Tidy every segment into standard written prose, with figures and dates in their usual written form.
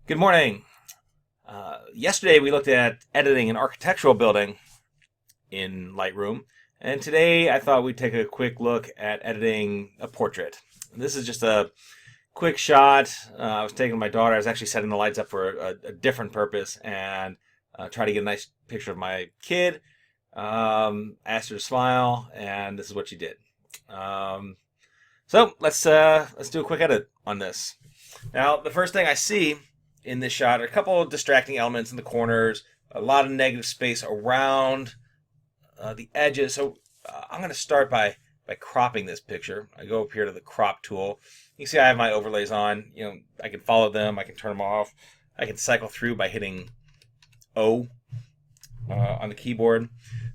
Good morning. Yesterday we looked at editing an architectural building in Lightroom, and today I thought we'd take a quick look at editing a portrait. This is just a quick shot. I was taking my daughter. I was actually setting the lights up for a different purpose and try to get a nice picture of my kid. Asked her to smile, and this is what she did. So let's do a quick edit on this. Now, the first thing I see in this shot are a couple of distracting elements in the corners, a lot of negative space around the edges. So I'm going to start by cropping this picture. I go up here to the crop tool. You can see I have my overlays on. I can follow them. I can turn them off. I can cycle through by hitting O on the keyboard.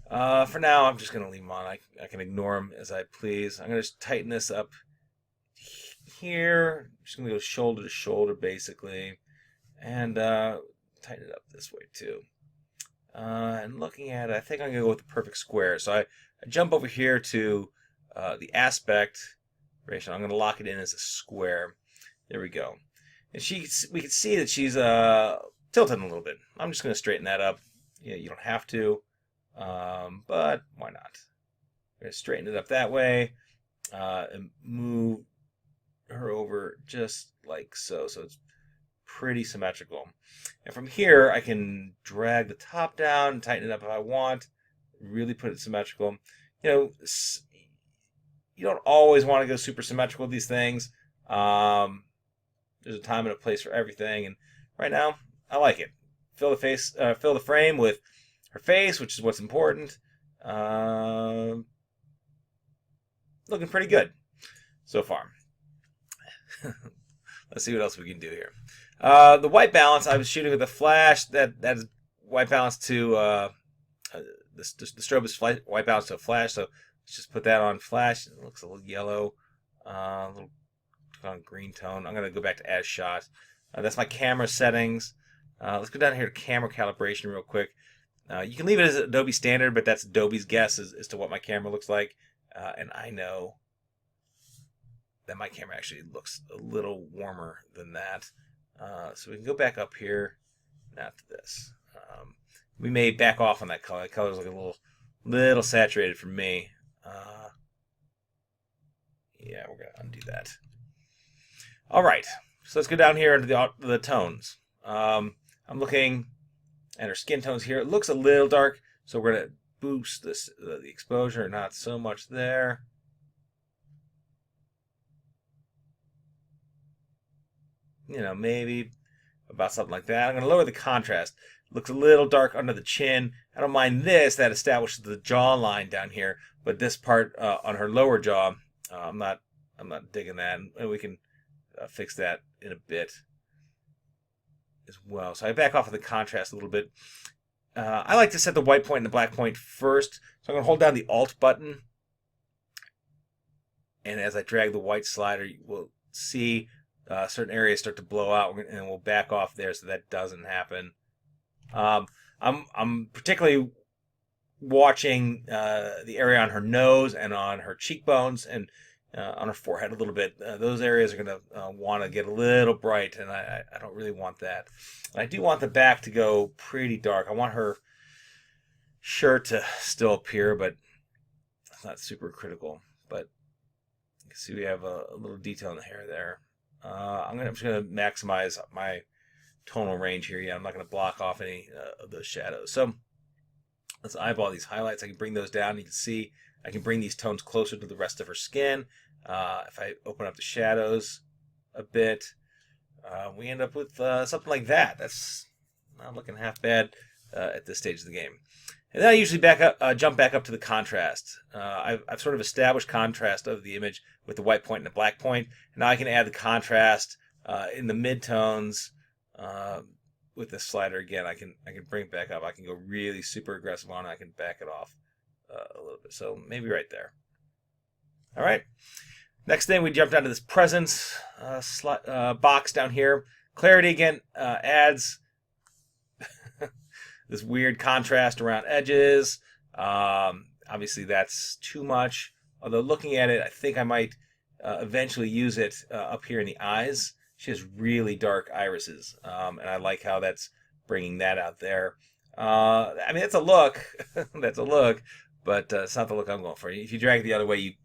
For now, I'm just going to leave them on. I can ignore them as I please. I'm going to just tighten this up here. I'm just going to go shoulder to shoulder, basically. And tighten it up this way, too. And looking at it, I think I'm going to go with the perfect square. So I jump over here to the aspect ratio. I'm going to lock it in as a square. There we go. And we can see that she's tilted a little bit. I'm just going to straighten that up. Yeah, you don't have to, but why not? I'm going to straighten it up that way and move her over just like so. So it's pretty symmetrical. And from here, I can drag the top down, tighten it up if I want, really put it symmetrical. You don't always want to go super symmetrical with these things. There's a time and a place for everything, and right now, I like it. Fill the frame with her face, which is what's important. Looking pretty good so far. Let's see what else we can do here. The white balance, I was shooting with a flash. That is white balance to the strobe is white balance to a flash. So let's just put that on flash. It looks a little yellow, a little green tone. I'm gonna go back to as shot. That's my camera settings. Let's go down here to camera calibration real quick. You can leave it as Adobe standard, but that's Adobe's guess as to what my camera looks like. And I know that my camera actually looks a little warmer than that. So we can go back up here, not to this. We may back off on that color. That color is like a little saturated for me. Yeah, we're gonna undo that. All right, so let's go down here into the tones. I'm looking at her skin tones here. It looks a little dark, so we're gonna boost the exposure. Not so much there. Maybe about something like that. I'm going to lower the contrast. Looks a little dark under the chin. I don't mind this. That establishes the jawline down here, but this part on her lower jaw, I'm not digging that, and we can fix that in a bit as well. So I back off of the contrast a little bit. I like to set the white point and the black point first, so I'm going to hold down the Alt button, and as I drag the white slider, you will see certain areas start to blow out, and we'll back off there so that doesn't happen. I'm particularly watching the area on her nose and on her cheekbones and on her forehead a little bit. Those areas are going to want to get a little bright, and I don't really want that. And I do want the back to go pretty dark. I want her shirt to still appear, but it's not super critical. But you can see we have a little detail in the hair there. I'm just going to maximize my tonal range here. Yeah, I'm not going to block off any of those shadows. So let's eyeball these highlights. I can bring those down. You can see I can bring these tones closer to the rest of her skin. If I open up the shadows a bit, we end up with something like that. That's not looking half bad at this stage of the game. And then I usually jump back up to the contrast. I've sort of established contrast of the image with the white point and the black point. And now I can add the contrast in the midtones with this slider again. I can bring it back up. I can go really super aggressive on it. I can back it off a little bit. So maybe right there. All right. Next thing, we jump down to this presence box down here. Clarity again adds this weird contrast around edges. Obviously, that's too much. Although looking at it, I think I might eventually use it up here in the eyes. she has really dark irises, and I like how that's bringing that out there. I mean, it's a look. That's a look, but it's not the look I'm going for. If you drag it the other way,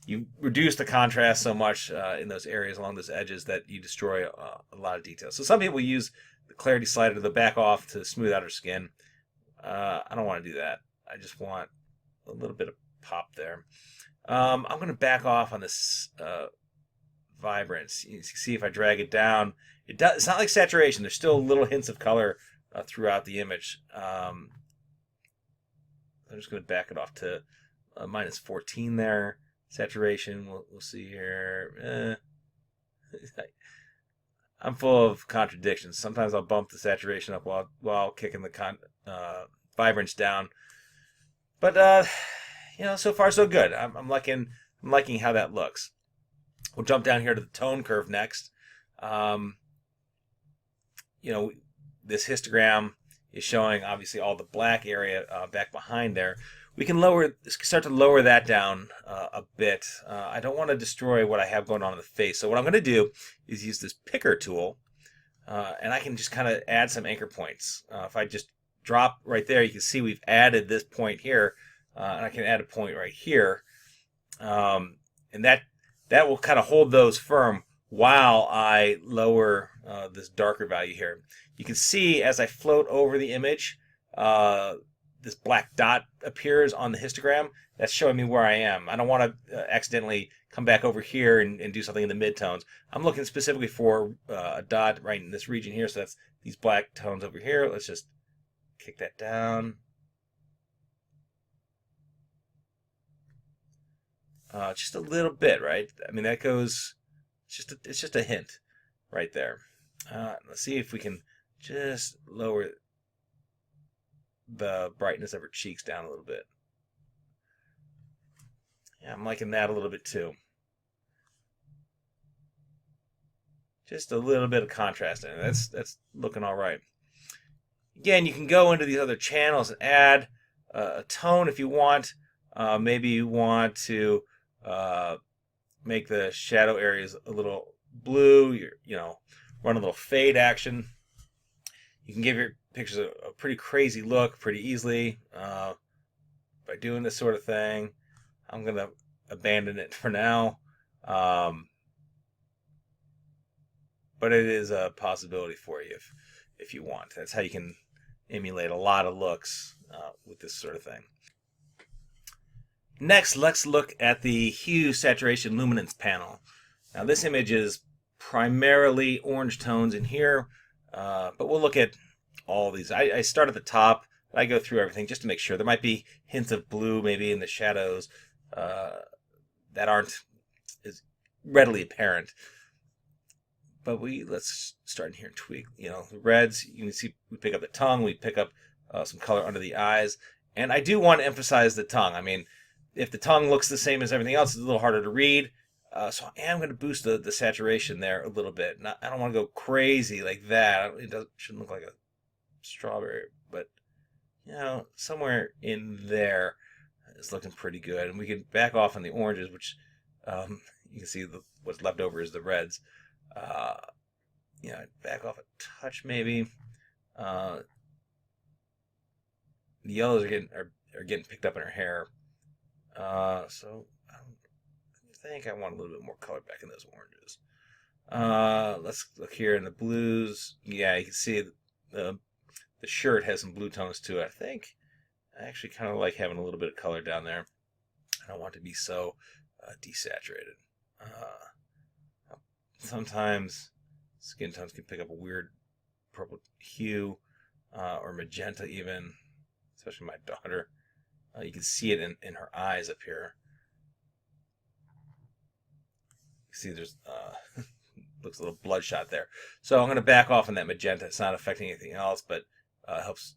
you reduce the contrast so much in those areas along those edges that you destroy a lot of detail. So some people use the clarity slider to back off to smooth out her skin. I don't want to do that. I just want a little bit of pop there. I'm going to back off on this vibrance. You can see if I drag it down, it's not like saturation. There's still little hints of color throughout the image. I'm just going to back it off to minus 14 there. Saturation, we'll see here. I'm full of contradictions. Sometimes I'll bump the saturation up while kicking the vibrance down. But so far so good. I'm liking how that looks. We'll jump down here to the tone curve next. This histogram is showing obviously all the black area back behind there. We can start to lower that down a bit. I don't want to destroy what I have going on in the face. So what I'm going to do is use this picker tool, and I can just kind of add some anchor points. If I just drop right there, you can see we've added this point here, and I can add a point right here, and that will kind of hold those firm while I lower this darker value here. You can see as I float over the image, this black dot appears on the histogram. That's showing me where I am. I don't want to accidentally come back over here and do something in the midtones. I'm looking specifically for a dot right in this region here, so that's these black tones over here. Let's just kick that down. Just a little bit, right? I mean, that goes, it's just a hint right there. Let's see if we can just lower the brightness of her cheeks down a little bit. Yeah, I'm liking that a little bit too. Just a little bit of contrast in it. That's looking all right. Again, you can go into these other channels and add a tone if you want. Maybe you want to make the shadow areas a little blue. Run a little fade action. You can give your pictures a pretty crazy look pretty easily by doing this sort of thing. I'm going to abandon it for now. But it is a possibility for you if you want. That's how you can emulate a lot of looks with this sort of thing. Next, let's look at the hue, saturation, luminance panel. Now this image is primarily orange tones in here, but we'll look at all these. I start at the top, and I go through everything just to make sure. There might be hints of blue maybe in the shadows that aren't as readily apparent. But let's start in here and tweak. The reds, you can see we pick up the tongue, we pick up some color under the eyes. And I do want to emphasize the tongue. I mean, if the tongue looks the same as everything else, it's a little harder to read. So I am going to boost the saturation there a little bit. I don't want to go crazy like that. It shouldn't look like a strawberry, but somewhere in there is looking pretty good. And we can back off on the oranges, which you can see what's left over is the reds. Back off a touch maybe. The yellows are getting picked up in her hair. So I think I want a little bit more color back in those oranges. Let's look here in the blues. Yeah, you can see the shirt has some blue tones to it. I think I actually kind of like having a little bit of color down there. I don't want to be so desaturated. Sometimes skin tones can pick up a weird purple hue or magenta even, especially my daughter. You can see it in her eyes up here. You see there's looks a little bloodshot there. So I'm going to back off on that magenta. It's not affecting anything else, but helps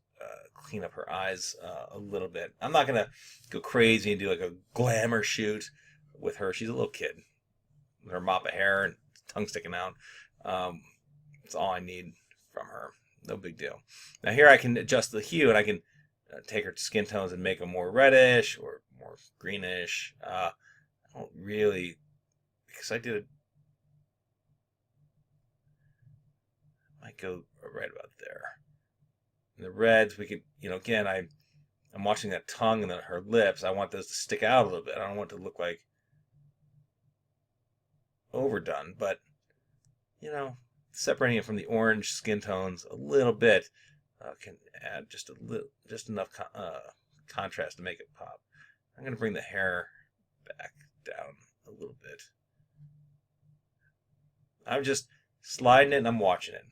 clean up her eyes a little bit. I'm not going to go crazy and do like a glamour shoot with her. She's a little kid with her mop of hair and tongue sticking out. That's all I need from her. No big deal. Now here I can adjust the hue and I can take her skin tones and make them more reddish or more greenish. I don't really, because I did go right about there. And the reds, we could, again, I'm watching that tongue and her lips. I want those to stick out a little bit. I don't want it to look like overdone, but, separating it from the orange skin tones a little bit can add just enough contrast to make it pop. I'm going to bring the hair back down a little bit. I'm just sliding it and I'm watching it.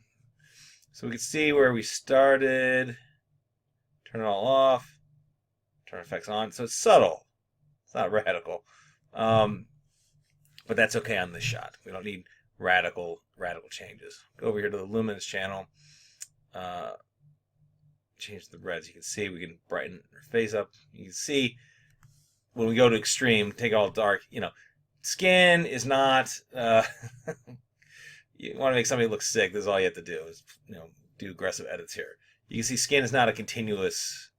So we can see where we started. Turn it all off. Turn effects on. So it's subtle. It's not radical. But that's okay on this shot. We don't need radical changes. Go over here to the luminance channel. Change the reds. You can see we can brighten her face up. You can see when we go to extreme, take it all dark. Skin is not. You want to make somebody look sick. This is all you have to do is do aggressive edits here. You can see skin is not a continuous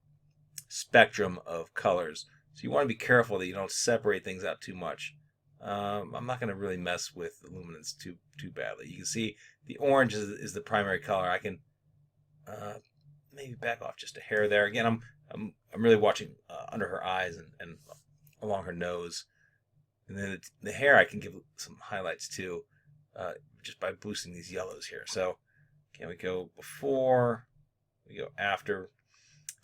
spectrum of colors, so you want to be careful that you don't separate things out too much. I'm not going to really mess with the luminance too badly. You can see the orange is the primary color. I can maybe back off just a hair there. Again, I'm really watching under her eyes and along her nose, and then the hair I can give some highlights too, just by boosting these yellows here. So again, we go before, we go after.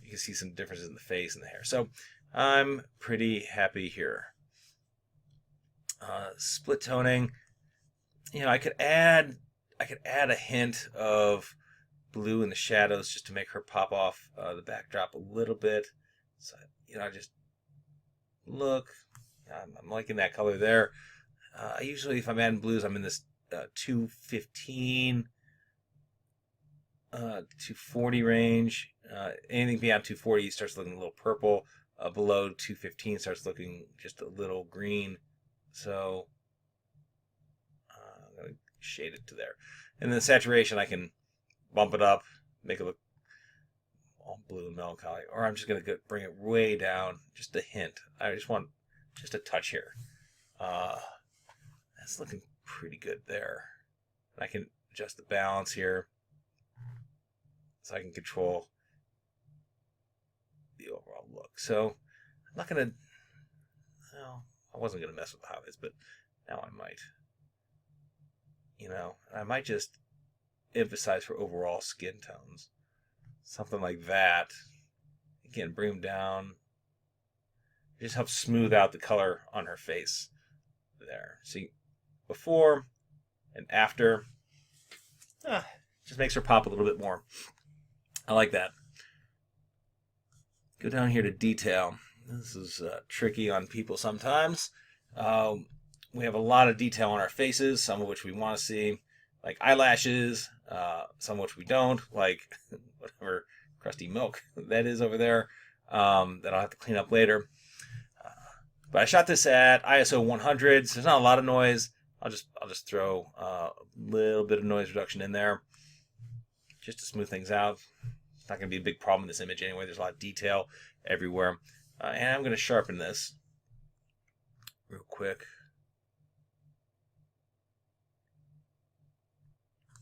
You can see some differences in the face and the hair. So I'm pretty happy here. Split toning. I could add a hint of blue in the shadows just to make her pop off the backdrop a little bit. So I just look. I'm liking that color there. Usually, if I'm adding blues, I'm in this 215, 240 range. Anything beyond 240 starts looking a little purple. Below 215 starts looking just a little green. So I'm going to shade it to there. And then the saturation, I can bump it up, make it look all blue and melancholy. Or I'm just going to bring it way down, just a hint. I just want just a touch here. That's looking pretty good there. And I can adjust the balance here so I can control the overall look. So I'm not going to, I wasn't going to mess with the highlights, but now I might. I might just emphasize for overall skin tones. Something like that. Again, bring them down. It just helps smooth out the color on her face there. See, before and after, just makes her pop a little bit more. I like that. Go down here to detail. This is tricky on people sometimes. We have a lot of detail on our faces, some of which we want to see, like eyelashes, some of which we don't, like whatever crusty milk that is over there that I'll have to clean up later. But I shot this at ISO 100, so there's not a lot of noise. I'll just throw a little bit of noise reduction in there just to smooth things out. It's not going to be a big problem in this image anyway. There's a lot of detail everywhere. And I'm going to sharpen this real quick.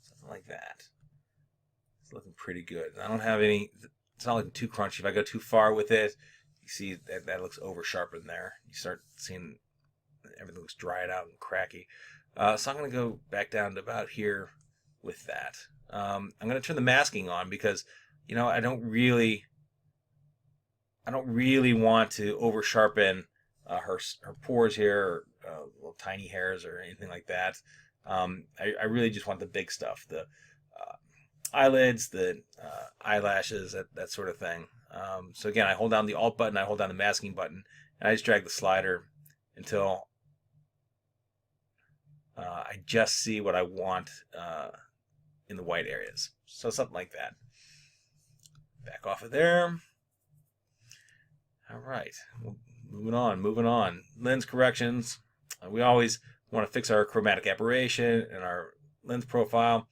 Something like that. It's looking pretty good. I don't have any, it's not looking too crunchy. If I go too far with it, you see that looks over sharpened there. You start seeing everything looks dried out and cracky. So I'm going to go back down to about here with that. I'm going to turn the masking on because, I don't really want to over sharpen her pores here, or little tiny hairs or anything like that. I really just want the big stuff, the eyelids, the eyelashes, that sort of thing. So again, I hold down the Alt button, I hold down the masking button, and I just drag the slider until I just see what I want in the white areas. So something like that. Back off of there. All right, moving on. Lens corrections. We always want to fix our chromatic aberration and our lens profile.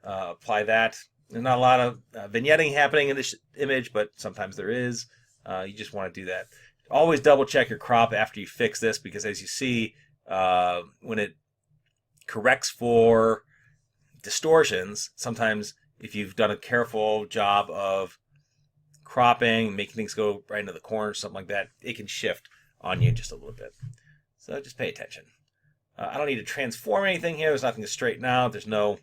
Apply that. There's not a lot of vignetting happening in this image, but sometimes there is. You just want to do that. Always double check your crop after you fix this, because as you see, when it corrects for distortions, sometimes if you've done a careful job of cropping, making things go right into the corners, something like that, it can shift on you just a little bit. So just pay attention. I don't need to transform anything here. There's nothing to straighten out. There's no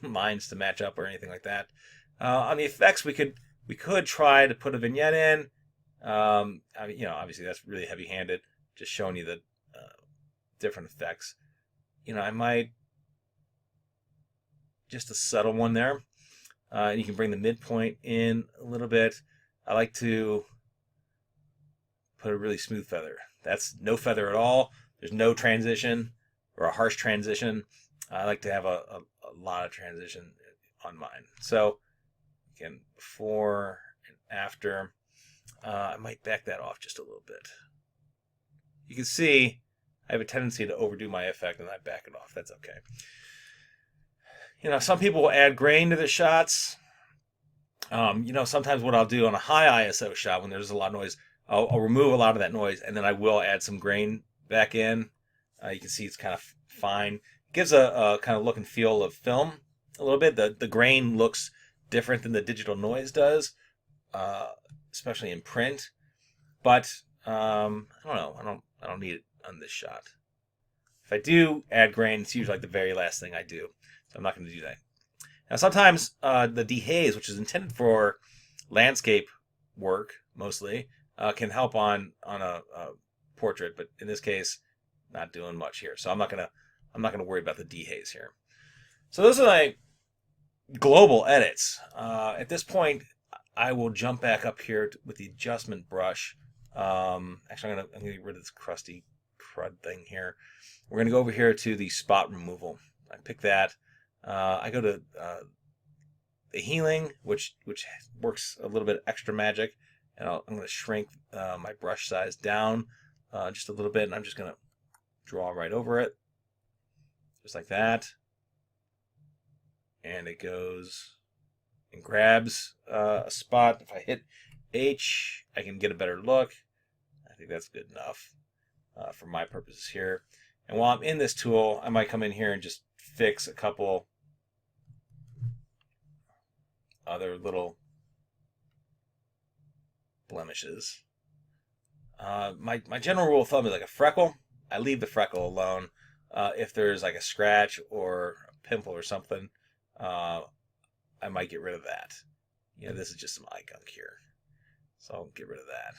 lines to match up or anything like that. On the effects, we could try to put a vignette in. Obviously that's really heavy-handed. Just showing you the different effects. I might just a subtle one there. And you can bring the midpoint in a little bit. I like to put a really smooth feather. That's no feather at all. There's no transition or a harsh transition. I like to have a lot of transition on mine. So again, before and after. I might back that off just a little bit. You can see I have a tendency to overdo my effect and I back it off. That's okay. Some people will add grain to their shots. Sometimes what I'll do on a high ISO shot when there's a lot of noise, I'll remove a lot of that noise and then I will add some grain back in. You can see it's kind of fine. It gives a kind of look and feel of film a little bit. The grain looks different than the digital noise does, especially in print. But I don't know. I don't need it on this shot. If I do add grain, it's usually like the very last thing I do. So I'm not going to do that. Now sometimes the dehaze, which is intended for landscape work mostly, can help on a portrait, but in this case, not doing much here. So I'm not gonna worry about the dehaze here. So those are my global edits. At this point, I will jump back up here with the adjustment brush. Actually, I'm gonna get rid of this crusty crud thing here. We're gonna go over here to the spot removal. I pick that. I go to the healing, which works a little bit extra magic, and I'm going to shrink my brush size down just a little bit, and I'm just going to draw right over it, just like that. And it goes and grabs a spot. If I hit H, I can get a better look. I think that's good enough for my purposes here. And while I'm in this tool, I might come in here and just fix a couple other little blemishes. My general rule of thumb is like a freckle. I leave the freckle alone. If there's like a scratch or a pimple or something, I might get rid of that. This is just some eye gunk here, so I'll get rid of that.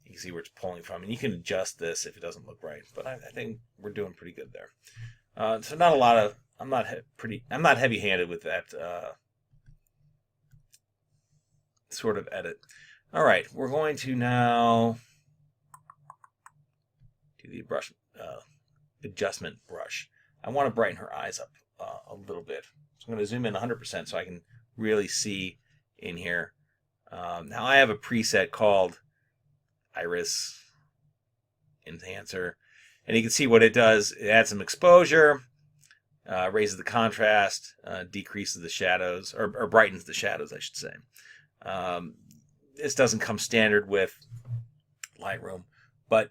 You can see where it's pulling from, and you can adjust this if it doesn't look right. But I think we're doing pretty good there. So not a lot of. I'm not heavy-handed with that sort of edit. All right, we're going to now do the brush adjustment brush. I want to brighten her eyes up a little bit. So I'm going to zoom in 100% so I can really see in here. Now I have a preset called Iris Enhancer, and you can see what it does. It adds some exposure, raises the contrast, decreases the shadows, or brightens the shadows, I should say. This doesn't come standard with Lightroom, but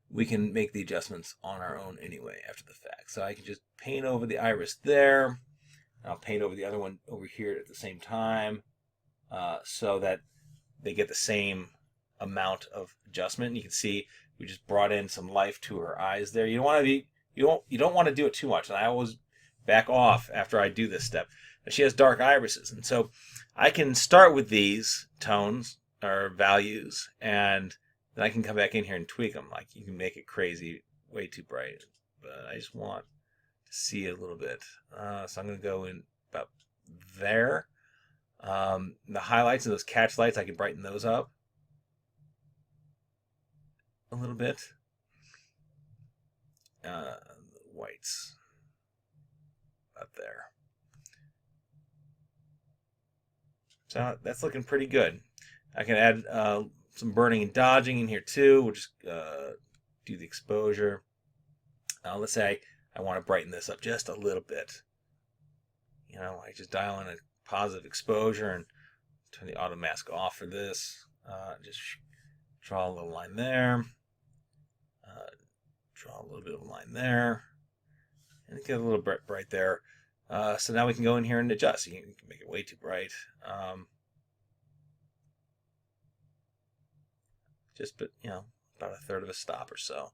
we can make the adjustments on our own anyway after the fact. So I can just paint over the iris there. I'll paint over the other one over here at the same time, so that they get the same amount of adjustment. And you can see we just brought in some life to her eyes there. You don't want to do it too much, and I always back off after I do this step. But she has dark irises, and so I can start with these tones or values, and then I can come back in here and tweak them. Like, you can make it crazy, way too bright, but I just want to see a little bit. So I'm going to go in about there. The highlights and those catch lights, I can brighten those up a little bit. The whites up there. So that's looking pretty good. I can add some burning and dodging in here too. We'll just do the exposure. Let's say I want to brighten this up just a little bit. I just dial in a positive exposure and turn the auto mask off for this. Just draw a little line there. Draw a little bit of a line there. And get a little bright there. So now we can go in here and adjust. You can make it way too bright. Just, but about a third of a stop or so.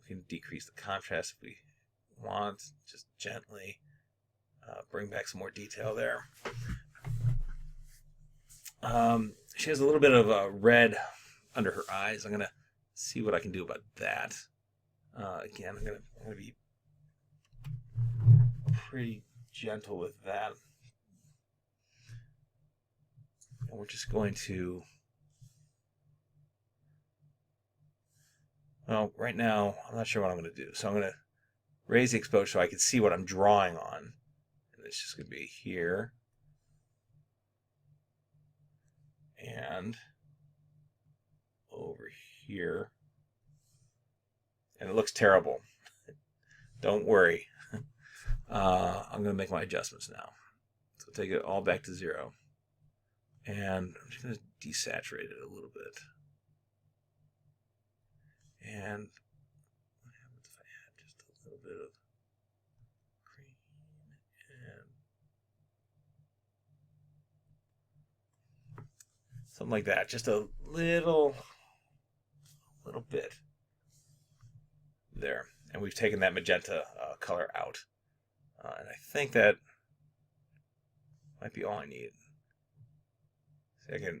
We can decrease the contrast if we want. Just gently bring back some more detail there. She has a little bit of red under her eyes. I'm gonna see what I can do about that. Again, I'm gonna be pretty gentle with that. And we're just going to, well, right now, I'm not sure what I'm going to do. So I'm going to raise the exposure so I can see what I'm drawing on. And it's just going to be here. And over here. And it looks terrible. Don't worry. I'm going to make my adjustments now. So take it all back to 0. And I'm just going to desaturate it a little bit. And what happens if I add just a little bit of green and something like that. Just a little bit there. And we've taken that magenta color out. And I think that might be all I need. See, I can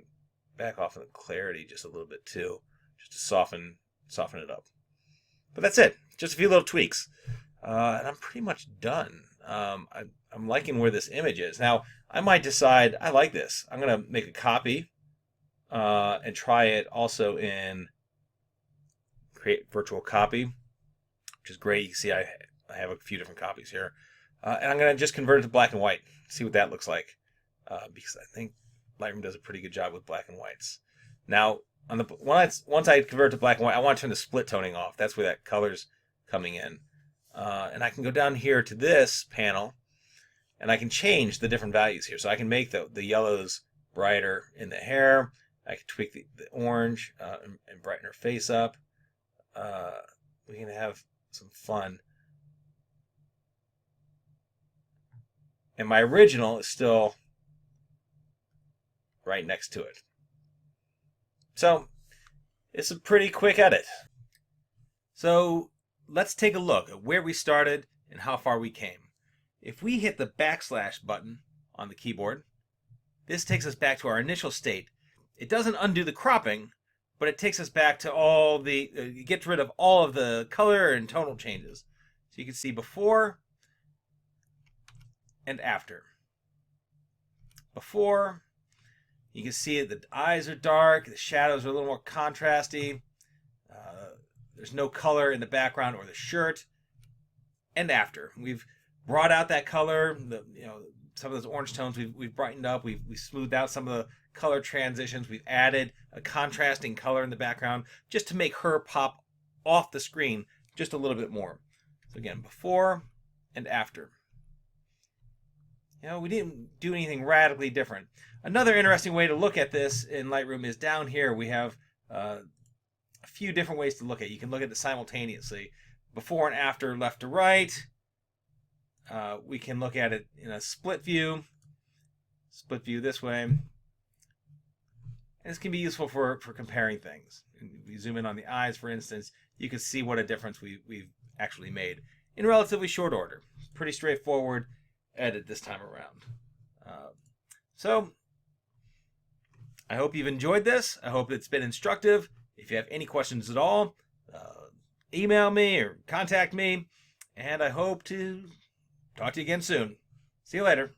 back off on the clarity just a little bit too, just to soften it up. But that's it. Just a few little tweaks. And I'm pretty much done. I'm liking where this image is. Now, I might decide I like this. I'm going to make a copy and try it also in Create Virtual Copy, which is great. You can see I have a few different copies here. And I'm going to just convert it to black and white, see what that looks like. Because I think Lightroom does a pretty good job with black and whites. Now, once I convert to black and white, I want to turn the split toning off. That's where that color's coming in. And I can go down here to this panel, and I can change the different values here. So I can make the yellows brighter in the hair. I can tweak the orange and brighten her face up. We can have some fun. And my original is still right next to it. So it's a pretty quick edit. So let's take a look at where we started and how far we came. If we hit the backslash button on the keyboard, this takes us back to our initial state. It doesn't undo the cropping, but it takes us back to all the, it gets rid of all of the color and tonal changes. So you can see before and after. Before, you can see the eyes are dark, the shadows are a little more contrasty. There's no color in the background or the shirt. And after, we've brought out that color. Some of those orange tones we've brightened up. We've smoothed out some of the color transitions. We've added a contrasting color in the background just to make her pop off the screen just a little bit more. So again, before and after. We didn't do anything radically different. Another interesting way to look at this in Lightroom is down here. We have a few different ways to look at it. You can look at it simultaneously. Before and after, left to right. We can look at it in a split view this way. And this can be useful for comparing things. If we zoom in on the eyes, for instance, you can see what a difference we've actually made in relatively short order. Pretty straightforward edit this time around. So I hope you've enjoyed this. I hope it's been instructive. If you have any questions at all, email me or contact me, and I hope to talk to you again soon. See you later.